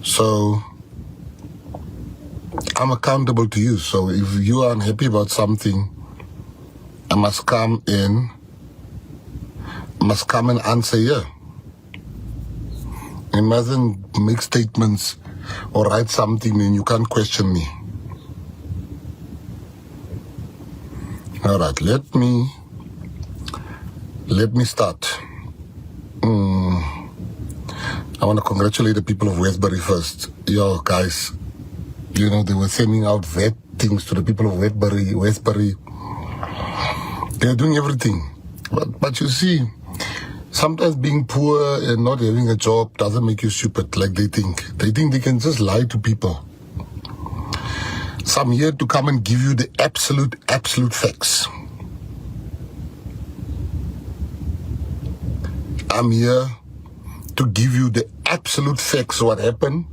So I'm accountable to you. So if you are unhappy about something, I must come and answer here. I mustn't make statements or write something and you can't question me. All right, let me start. I want to congratulate the people of Westbury first. Yo, guys, you know, they were sending out VAT things to the people of Westbury. They're doing everything. But you see, sometimes being poor and not having a job doesn't make you stupid like they think. They think they can just lie to people. So I'm here to come and give you the absolute facts. I'm here to give you the absolute facts of what happened.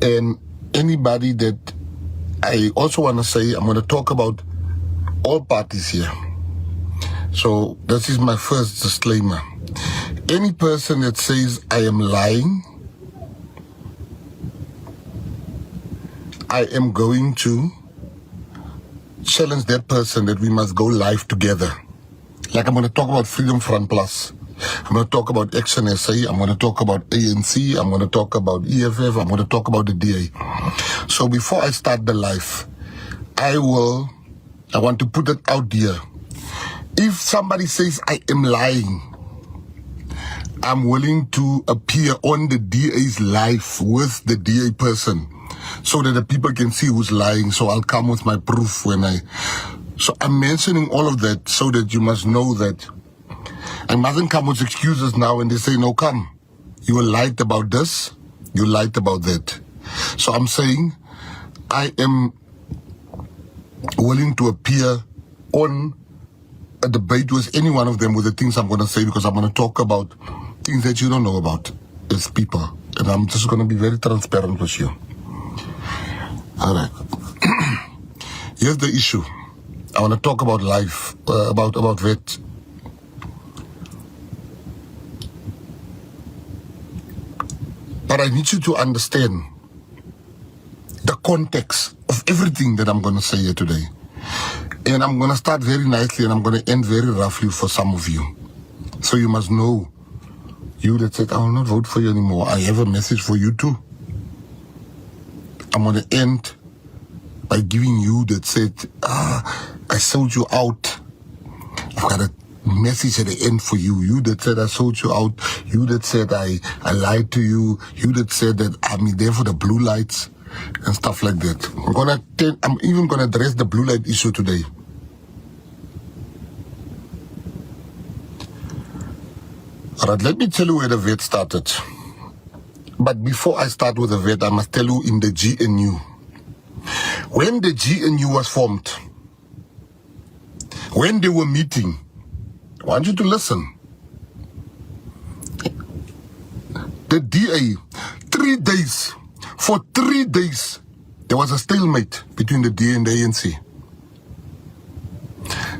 And anybody that I also want to say, I'm going to talk about all parties here. So this is my first disclaimer. Any person that says I am lying, I am going to challenge that person that we must go live together. Like I'm going to talk about Freedom Front Plus. I'm going to talk about Action SA. I'm going to talk about ANC. I'm going to talk about EFF. I'm going to talk about the DA. So before I start the live, I want to put it out there. If somebody says I am lying, I'm willing to appear on the DA's live with the DA person so that the people can see who's lying. So I'll come with my proof So I'm mentioning all of that so that you must know that I mustn't come with excuses now and they say, no, come. You lied about this. You lied about that. So I'm saying I am willing to appear on a debate with any one of them with the things I'm going to say, because I'm going to talk about things that you don't know about as people. And I'm just going to be very transparent with you. All right. Here's the issue. I want to talk about life, about VAT. But I need you to understand the context of everything that I'm going to say here today. And I'm going to start very nicely and I'm going to end very roughly for some of you. So you must know, you that said, I will not vote for you anymore, I have a message for you too. I'm going to end by giving you that said, I sold you out. I've got a message at the end for you. You that said I sold you out. You that said I lied to you. You that said that I'm there for the blue lights and stuff like that. I'm even gonna address the blue light issue today. Alright, let me tell you where the VAT started. But before I start with the VAT, I must tell you in the GNU. When the GNU was formed, when they were meeting, I want you to listen. The DA, 3 days, for 3 days, there was a stalemate between the DA and the ANC.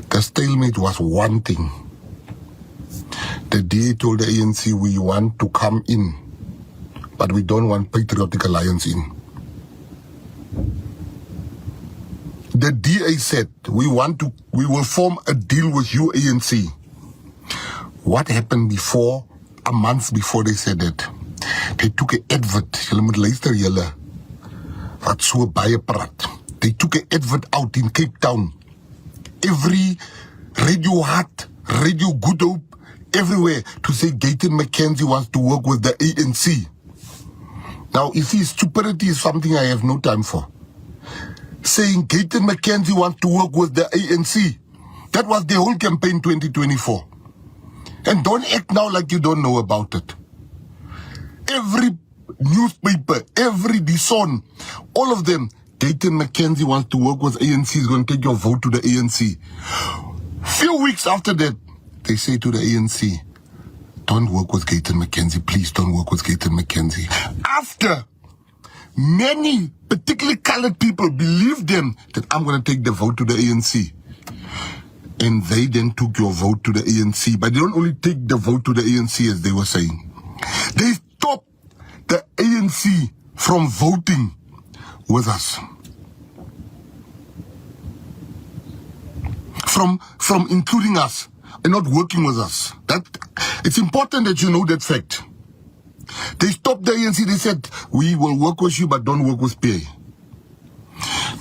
The stalemate was one thing. The DA told the ANC, we want to come in, but we don't want Patriotic Alliance in. The DA said, we will form a deal with you, ANC. What happened before, a month before they said that? They took an advert. They took an advert out in Cape Town. Every Radio Heart, Radio Good Hope, everywhere to say Gayton McKenzie wants to work with the ANC. Now, if his stupidity is something I have no time for, saying Gayton McKenzie wants to work with the ANC, that was the whole campaign 2024. And don't act now like you don't know about it. Every newspaper, every DSON, all of them, Gayton McKenzie wants to work with ANC, is going to take your vote to the ANC. Few weeks after that, they say to the ANC, don't work with Gayton McKenzie, please don't work with Gayton McKenzie. After many, particularly colored people, believed them that I'm going to take the vote to the ANC. And they then took your vote to the ANC. But they don't only take the vote to the ANC, as they were saying. They stopped the ANC from voting with us. From including us and not working with us. It's important that you know that fact. They stopped the ANC, they said, we will work with you but don't work with PA.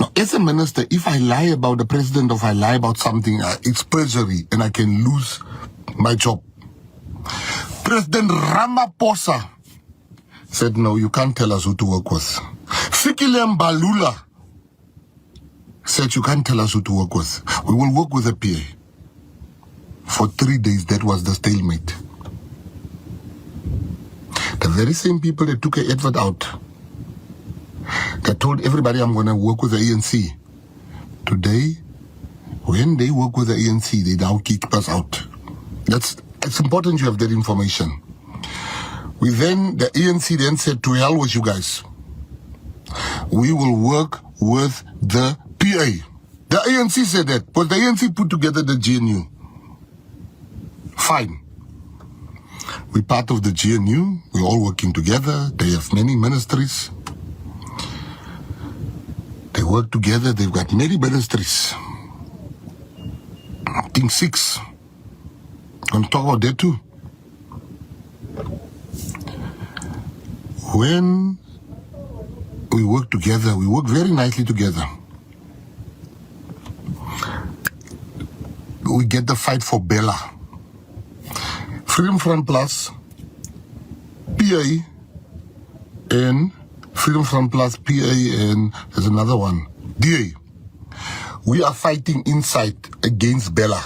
Now, as a minister, if I lie about the president or if I lie about something, it's perjury and I can lose my job. President Ramaphosa said, no, you can't tell us who to work with. Fikile Mbalula said, you can't tell us who to work with. We will work with the PA. For 3 days, that was the stalemate. The very same people that took an advert out, that told everybody I'm going to work with the ANC. Today, when they work with the ANC, they now kick us out. It's important you have that information. The ANC then said, to hell with you guys. We will work with the PA. The ANC said that, but the ANC put together the GNU. Fine. We're part of the GNU. We're all working together. They have many ministries. They work together. They've got many ministries. I think 6. I'm going to talk about that too. When we work together, we work very nicely together. We get the fight for Bella. Freedom Front Plus, PA, and Freedom Front Plus, PA, and there's another one, DA. We are fighting inside against Bella.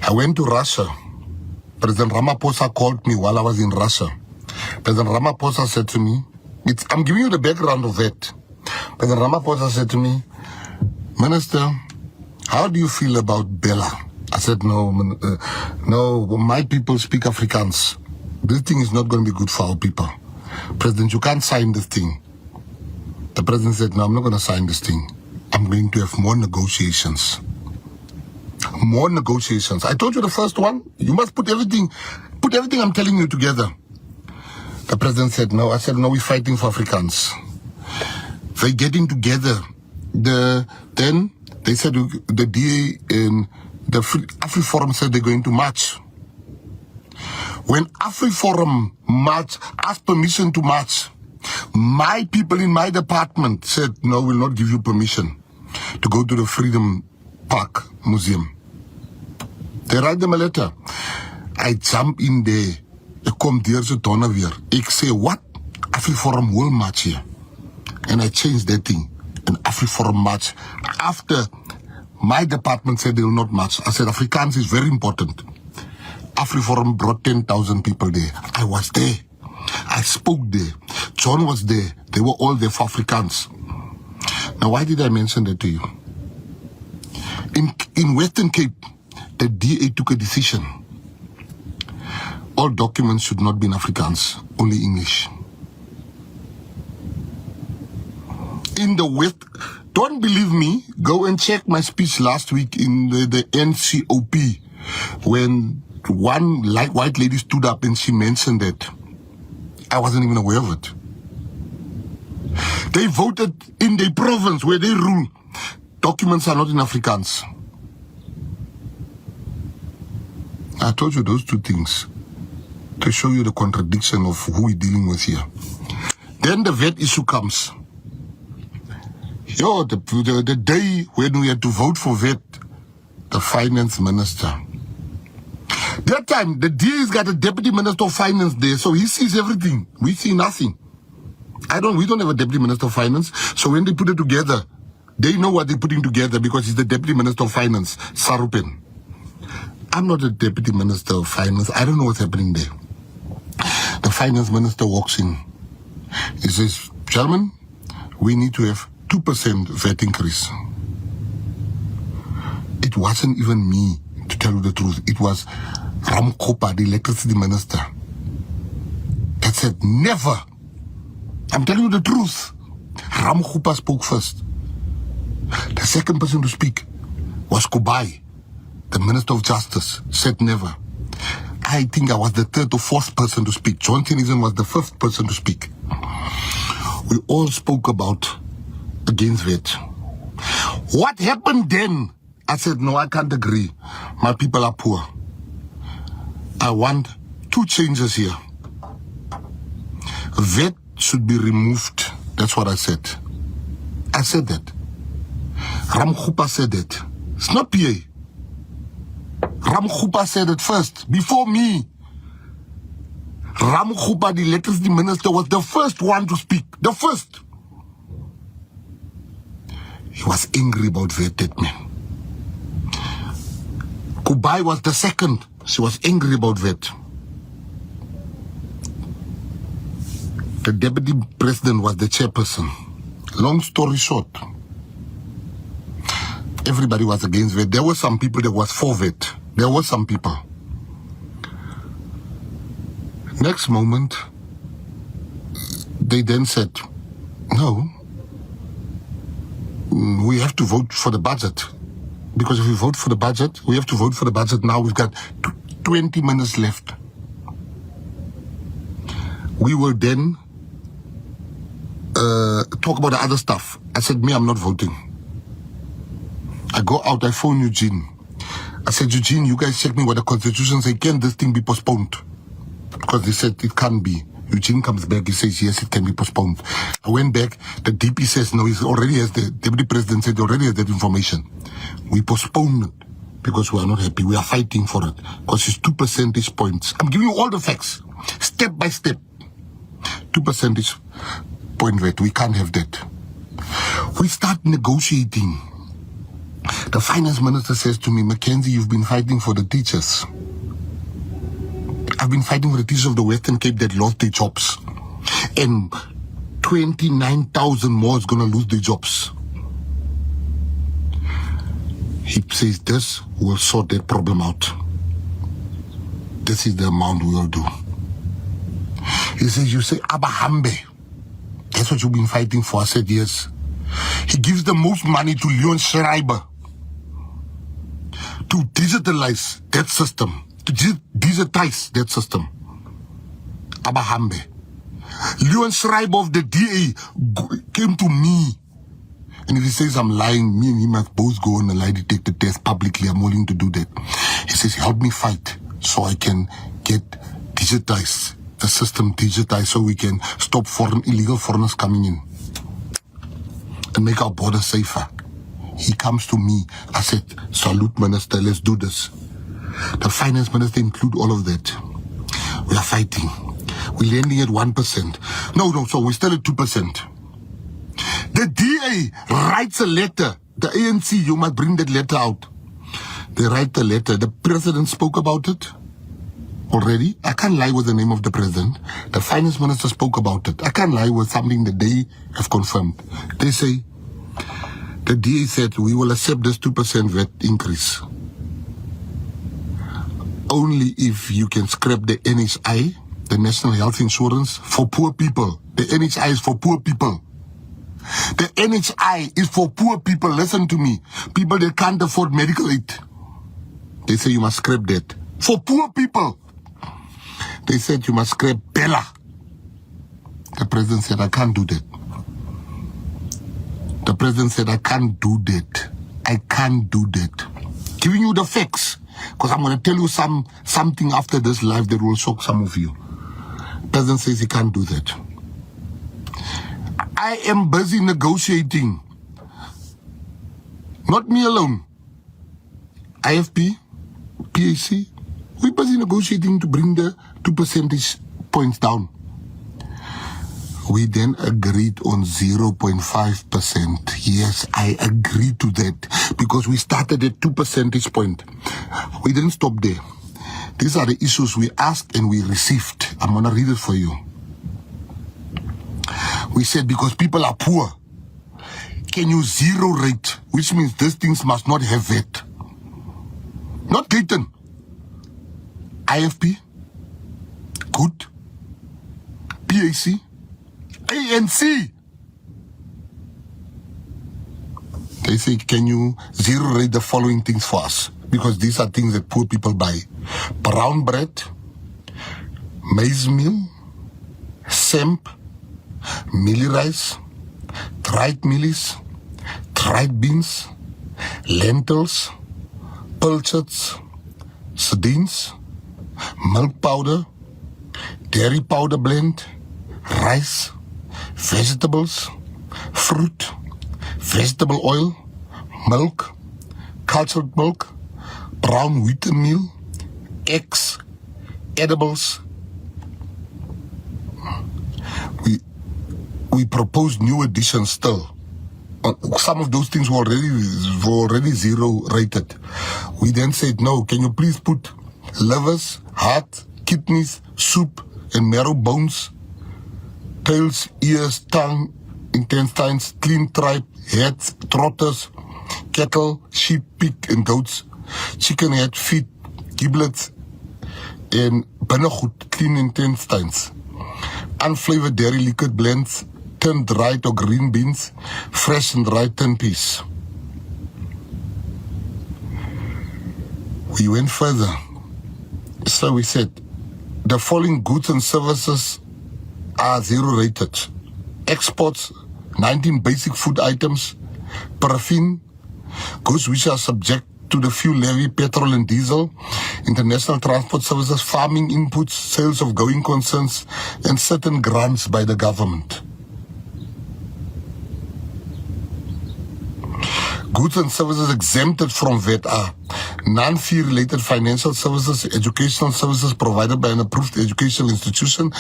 I went to Russia. President Ramaphosa called me while I was in Russia. President Ramaphosa said to me, I'm giving you the background of it. President Ramaphosa said to me, Minister, how do you feel about Bella? I said, no, my people speak Afrikaans. This thing is not going to be good for our people. President, you can't sign this thing. The president said, no, I'm not going to sign this thing. I'm going to have more negotiations. More negotiations. I told you the first one, you must put everything I'm telling you together. The president said, no. I said, no, we're fighting for Afrikaans. They're getting together. Then they said the DA and the AfriForum said they're going to march. When AfriForum asked permission to march, my people in my department said, no, we'll not give you permission to go to the Freedom Park Museum. They write them a letter. I jump in there. I come there to Donavier. I say, what? AfriForum will march here. And I changed that thing. And AfriForum march. After my department said they will not march, I said Afrikaans is very important. AfriForum brought 10,000 people there. I was there. I spoke there. John was there. They were all there for Afrikaans. Now, why did I mention that to you? In Western Cape, the DA took a decision. All documents should not be in Afrikaans, only English. In the West, don't believe me, go and check my speech last week in the NCOP when one white lady stood up and she mentioned that. I wasn't even aware of it. They voted in the province where they rule. Documents are not in Afrikaans. I told you those two things to show you the contradiction of who we're dealing with here. Then the VAT issue comes. The day when we had to vote for VAT, the finance minister. That time, the DA's got a deputy minister of finance there, so he sees everything. We see nothing. We don't have a deputy minister of finance, so when they put it together, they know what they're putting together because he's the deputy minister of finance, Sarupen. I'm not a deputy minister of finance. I don't know what's happening there. The finance minister walks in. He says, gentlemen, we need to have 2% VAT increase. It wasn't even me, to tell you the truth. It was Ramkopa, the electricity minister, that said, never. I'm telling you the truth. Ramkopa spoke first. The second person to speak was Kubai, the Minister of Justice, said never. I think I was the third or fourth person to speak. John Steenhuisen was the fifth person to speak. We all spoke about against VAT. What happened then? I said, no, I can't agree. My people are poor. I want two changes here. VAT should be removed. That's what I said. I said that. Ramkhupa said that. It's not PA. Ramkhupa said it first, before me. Ramkhupa, the electricity minister, was the first one to speak. The first. He was angry about VAT, that man. Kubai was the second. She was angry about VAT. The deputy president was the chairperson. Long story short, everybody was against VAT. There were some people that was for VAT. There were some people. Next moment, they then said, no, we have to vote for the budget. Because if we vote for the budget, we have to vote for the budget now. We've got 20 minutes left. We will then talk about the other stuff. I said, me, I'm not voting. I go out, I phone Eugene. I said, Eugene, you guys check me what the constitution says. Can this thing be postponed? Because they said it can't be. Eugene comes back, he says, yes, it can be postponed. I went back, the DP says, no, he already has, the deputy president said he already has that information. We postponed it because we are not happy. We are fighting for it because it's 2 percentage points. I'm giving you all the facts, step by step. 2 percentage point VAT, we can't have that. We start negotiating. The finance minister says to me, McKenzie, you've been fighting for the teachers. I've been fighting for the teachers of the Western Cape that lost their jobs. And 29,000 more is going to lose their jobs. He says, this will sort that problem out. This is the amount we will do. He says, you say, Abahambe. That's what you've been fighting for. I said, yes. He gives the most money to Leon Schreiber to digitalize that system. To digitize that system. Abahambe. Leon Schreiber of the DA came to me. And if he says I'm lying, me and him must both go on a lie detector test publicly. I'm willing to do that. He says, help me fight so I can get digitized, the system digitized, so we can stop illegal foreigners coming in and make our border safer. He comes to me. I said, salute, minister, let's do this. The finance minister include all of that. We are fighting. We're landing at 1%. No, so we're still at 2%. The DA writes a letter. The ANC, you must bring that letter out. They write the letter. The president spoke about it already. I can't lie with the name of the president. The finance minister spoke about it. I can't lie with something that they have confirmed. They say, the DA said, we will accept this 2% VAT increase only if you can scrap the NHI, the National Health Insurance, for poor people. The NHI is for poor people. The NHI is for poor people. Listen to me. People that can't afford medical aid. They say you must scrap that. For poor people. They said you must scrap Bella. The president said, I can't do that. The president said, I can't do that. I can't do that. Giving you the facts. Because I'm going to tell you something after this live that will shock some of you. The president says he can't do that. I am busy negotiating. Not me alone. IFP, PAC, we're busy negotiating to bring the 2 percentage points down. We then agreed on 0.5%. Yes, I agree to that because we started at 2 percentage point. We didn't stop there. These are the issues we asked and we received. I'm going to read it for you. We said because people are poor, can you zero rate, which means these things must not have VAT. Not Gayton. IFP, good. PAC, ANC. They say, can you zero rate the following things for us? Because these are things that poor people buy. Brown bread, maize meal, semp, mealie rice, dried mealies, dried beans, lentils, pilchards, sardines, milk powder, dairy powder blend, rice, vegetables, fruit, vegetable oil, milk, cultured milk, brown wheaten meal, eggs, edibles. We proposed new additions still. Some of those things were already zero rated. We then said, no, can you please put livers, heart, kidneys, soup, and marrow bones, tails, ears, tongue, intestines, clean tripe, heads, trotters, cattle, sheep, pig, and goats, chicken head, feet, giblets, and binnegoed, clean intestines, unflavored dairy liquid blends, tinned dried or green beans, fresh and dried tin peas. We went further. So we said, the following goods and services are zero rated. Exports, 19 basic food items, paraffin, goods which are subject to the fuel levy, petrol and diesel, international transport services, farming inputs, sales of going concerns, and certain grants by the government. Goods and services exempted from VAT are non-fee related financial services, educational services provided by an approved educational institution,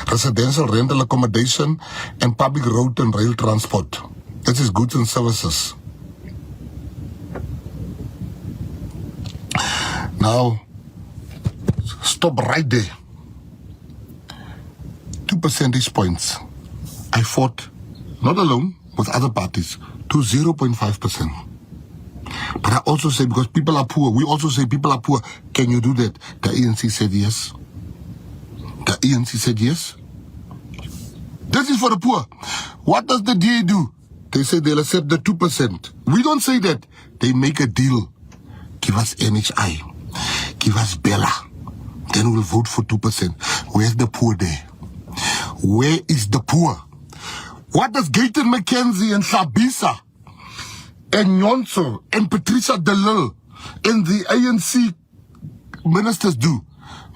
residential rental accommodation, and public road and rail transport. That is goods and services. Now, stop right there. 2 percentage points. I fought, not alone, with other parties, to 0.5%. But I also say, because people are poor, we also say people are poor. Can you do that? The ANC said yes. The ANC said yes. This is for the poor. What does the DA do? They say they'll accept the 2%. We don't say that. They make a deal. Give us NHI. Give us Bella. Then we'll vote for 2%. Where's the poor there? Where is the poor? What does Gayton McKenzie and Sabisa and Nyonso and Patricia de Lille and the ANC ministers do?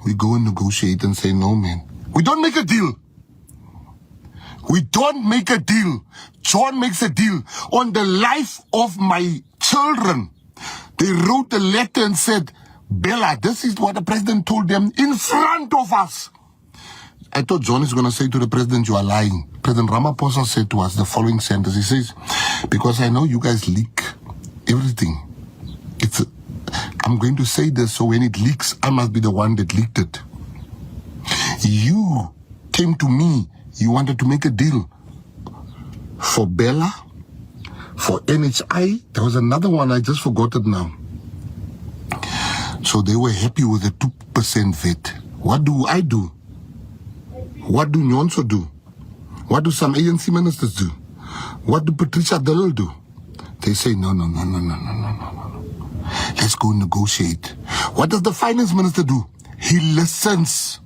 We go and negotiate and say, no, man. We don't make a deal. We don't make a deal. John makes a deal on the life of my children. They wrote a letter and said, Bella, this is what the president told them in front of us. I thought John is going to say to the president, you are lying. President Ramaphosa said to us the following sentence. He says, because I know you guys leak everything. I'm going to say this, so when it leaks, I must be the one that leaked it. You came to me. You wanted to make a deal for Bella, for NHI. There was another one, I just forgot it now. So they were happy with the 2% VAT. What do I do? What do Nyonso do? What do some ANC ministers do? What do Patricia de Lille do? They say, no. Let's go negotiate. What does the finance minister do? He listens.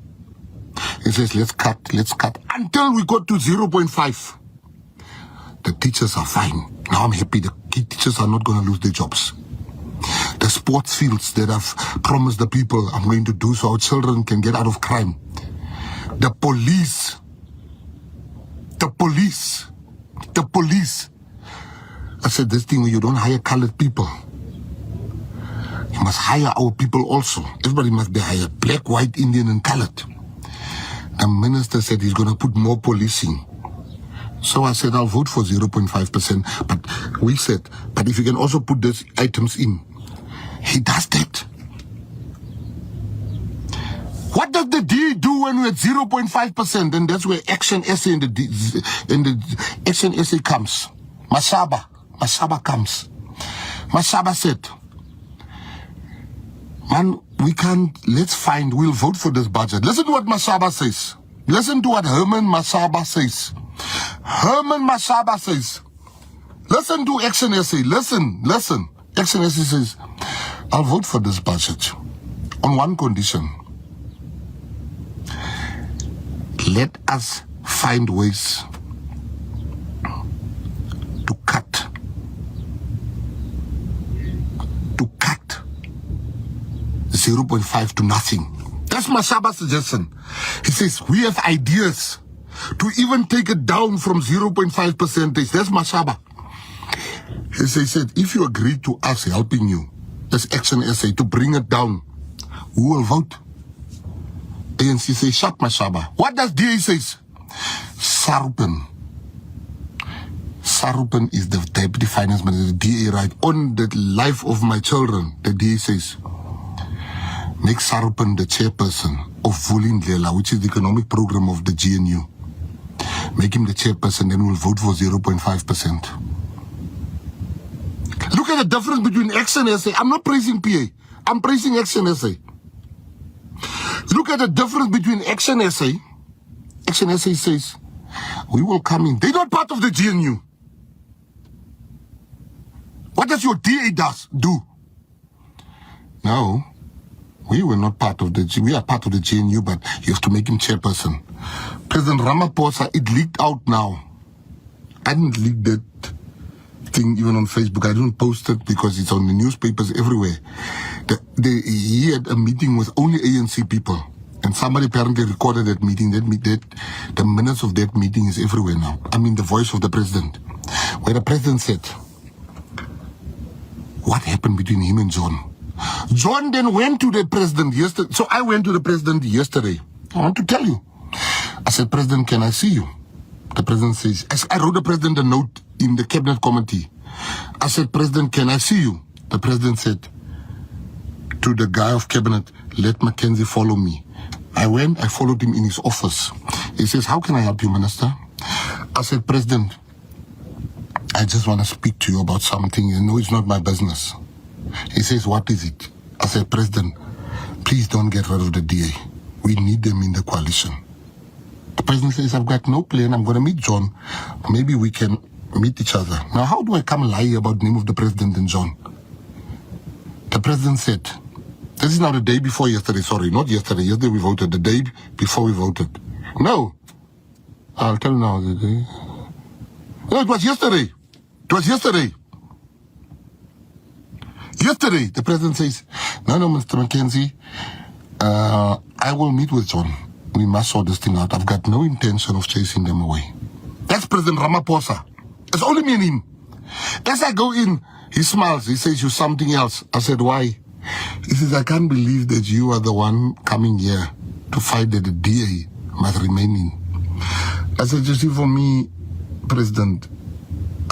He says, let's cut, until we got to 0.5. The teachers are fine. Now I'm happy the teachers are not going to lose their jobs. The sports fields that I've promised the people I'm going to do so our children can get out of crime. The police. I said, this thing where you don't hire colored people. You must hire our people also. Everybody must be hired. Black, white, Indian, and colored. The minister said he's going to put more policing. So I said, I'll vote for 0.5%. But we said, but if you can also put these items in. He does that. What does the DA do when we're at 0.5%? And that's where Action SA in the Action SA comes. Mashaba comes. Mashaba said, man, we'll vote for this budget. Listen to what Mashaba says. Listen to what Herman Mashaba says. Listen to Action SA. Listen. Action SA says, I'll vote for this budget on one condition. Let us find ways to cut 0.5 to nothing. That's Mashaba's suggestion. He says, we have ideas to even take it down from 0.5 percentage. That's Mashaba. He said, if you agree to us helping you as Action SA to bring it down, who will vote? ANC says, shut Mashaba. What does DA say? Sarupen is the deputy finance minister, the DA, right? On the life of my children, the DA says, make Sarupen the chairperson of Vulindlela, which is the economic program of the GNU. Make him the chairperson, then we'll vote for 0.5%. Look at the difference between Action SA. I'm not praising PA. I'm praising Action SA. Look at the difference between Action SA. Action SA says, we will come in. They're not part of the GNU. What does your DA do? No, we were not part of the GNU. We are part of the GNU, but you have to make him chairperson. President Ramaphosa, it leaked out now. I didn't leak that thing even on Facebook. I didn't post it because it's on the newspapers everywhere. He had a meeting with only ANC people, and somebody apparently recorded that meeting. The minutes of that meeting is everywhere now. I mean, the voice of the president, where the president said, what happened between him and John? John then went to the president yesterday. So I went to the president yesterday. I want to tell you. I said, President, can I see you? The president says, I wrote the president a note in the cabinet committee. I said, President, can I see you? The president said to the guy of cabinet, let McKenzie follow me. I went, I followed him in his office. He says, how can I help you, Minister? I said, President, I just want to speak to you about something. You know, it's not my business. He says, what is it? I said, President, please don't get rid of the DA. We need them in the coalition. The president says, I've got no plan. I'm going to meet John. Maybe we can meet each other. Now, how do I come lie about the name of the president and John? The president said, this is now the day before yesterday. Sorry, not yesterday. Yesterday we voted. The day before we voted. No. I'll tell you now. No, it was yesterday. It was yesterday. Yesterday, the president says, no, Mr. McKenzie, I will meet with John. We must sort this thing out. I've got no intention of chasing them away. That's President Ramaphosa. It's only me and him. As I go in, he smiles. He says, you're something else. I said, why? He says, I can't believe that you are the one coming here to fight that the DA must remain in. I said, you see, for me, President,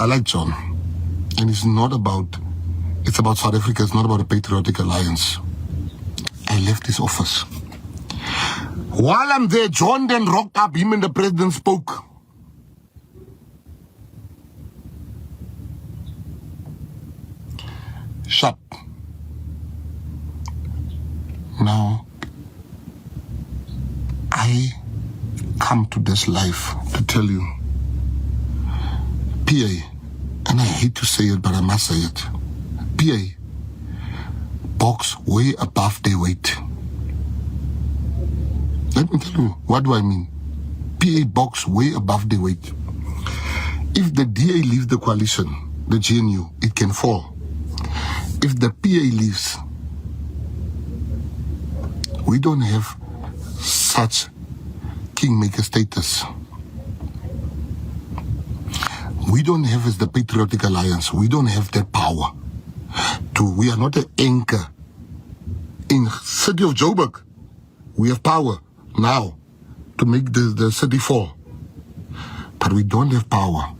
I like John. And it's about South Africa. It's not about a patriotic alliance. I left his office. While I'm there, John then rocked up. Him and the president spoke. Shut. Now, I come to this life to tell you, PA, and I hate to say it, but I must say it, PA box way above their weight. Let me tell you, what do I mean? PA box way above their weight. If the DA leaves the coalition, the GNU, it can fall. If the PA leaves, we don't have such kingmaker status. We don't have as the Patriotic Alliance, we don't have that power. We are not an anchor. In city of Joburg, we have power now to make the city fall. But we don't have power